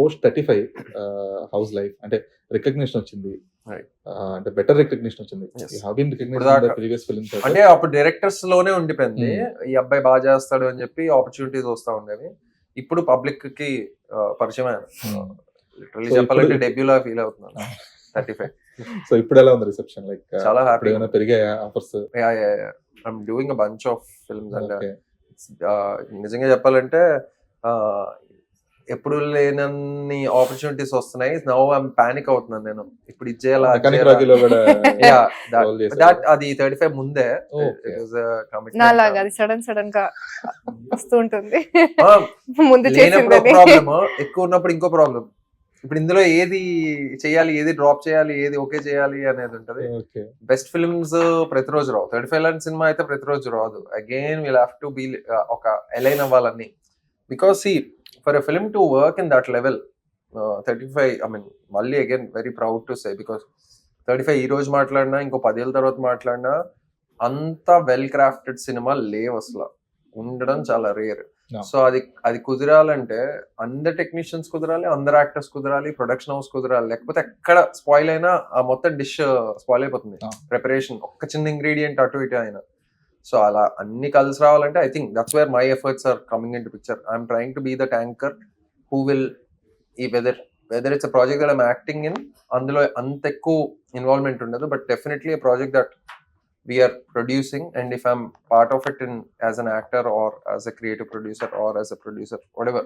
Post 35 house life అంటే recognition వచ్చింది. Right. అంటే బెటర్ రికగ్నిషన్ వచ్చింది. Yes. You have been recognized ఇప్పుడు ఇన్ ద దాకా- ప్రీవియస్ ఫిల్మ్స్. అంటే అప్పుడు డైరెక్టర్స్ లోనే ఉండిపోయింది, ఈ అబ్బాయి బాగా చేస్తాడు అని చెప్పి ఆపర్చునిటీస్ వస్తా ఉండేవి. ఇప్పుడు పబ్లిక్ కి పరిచయం లిటరలీ So, చెప్పాలంటే ఇప్పుడు- డెబ్యూలా ఫీల్ అవుతున్నాను 35. సో ఇప్పుడు ఎలా ఉంది రిసెప్షన్? లైక్ చాలా happy. ఏమైనా పెరిగాయా offers? I'm doing a bunch of films and okay. నిజంగా చెప్పాలంటే ఎప్పుడు లేనన్ని ఆపర్చునిటీస్ వస్తున్నాయి. నౌ ఐఎమ్ పానిక్ అవుతున్నాను నేను, ఇప్పుడు ఇది చేయాలా అది మెకానిక్ చేయాలా? రాకీలో కూడా Yeah, that- roll చేశారు. that అది 35 ముందే. Okay. It was a commitment. నాలాగా అది సడన్ గా వస్తూ ఉంటుంది ఆ, ముందు లేనప్పుడు ఒక చేసిందని ప్రాబ్లమ్, ఎక్కువ ఉన్నప్పుడు ఇంకో ప్రాబ్లం. ఇప్పుడు ఇందులో ఏది చేయాలి, ఏది డ్రాప్ చేయాలి, ఏది ఓకే చేయాలి అనేది ఉంటది. ఓకే. బెస్ట్ ఫిల్మ్స్ ప్రతిరోజు రావు. 35 లాంటి సినిమా అయితే ప్రతిరోజు రాదు. Again will have to be ఒక ఎలైన్ అవ్వాలని. Because see for a film to work in that level 35, I mean మళ్ళీ again very proud to say, because 35 ఈ రోజు మాట్లాడినా ఇంకో 10 ఏళ్ళ తర్వాత మాట్లాడినా అంత వెల్ క్రాఫ్టెడ్ సినిమా లేవు అసలు, ఉండడం చాలా రేర్. No. సో అది కుదరాలంటే అందరు టెక్నీషియన్స్ కుదరాలి, అందరు యాక్టర్స్ కుదరాలి, ప్రొడక్షన్ హౌస్ కుదరాలి, లేకపోతే ఎక్కడ స్పాయిల్ అయినా ఆ మొత్తం డిష్ స్పాయిల్ అయిపోతుంది. No. ప్రిపరేషన్ ఒక్క చిన్న ఇంగ్రీడియంట్ అటు ఇటు అయినా. సో అలా అన్ని కలిసి రావాలంటే I think that's where my efforts are coming in to picture. I'm trying to be the tanker who will ఈ weather it's a project that I'm acting in, అందులో అంత ఎక్కువ ఇన్వాల్వ్మెంట్ ఉండదు, but definitely a project that we are producing, and if I'm part of it in as an actor or as a creative producer or as a producer, whatever,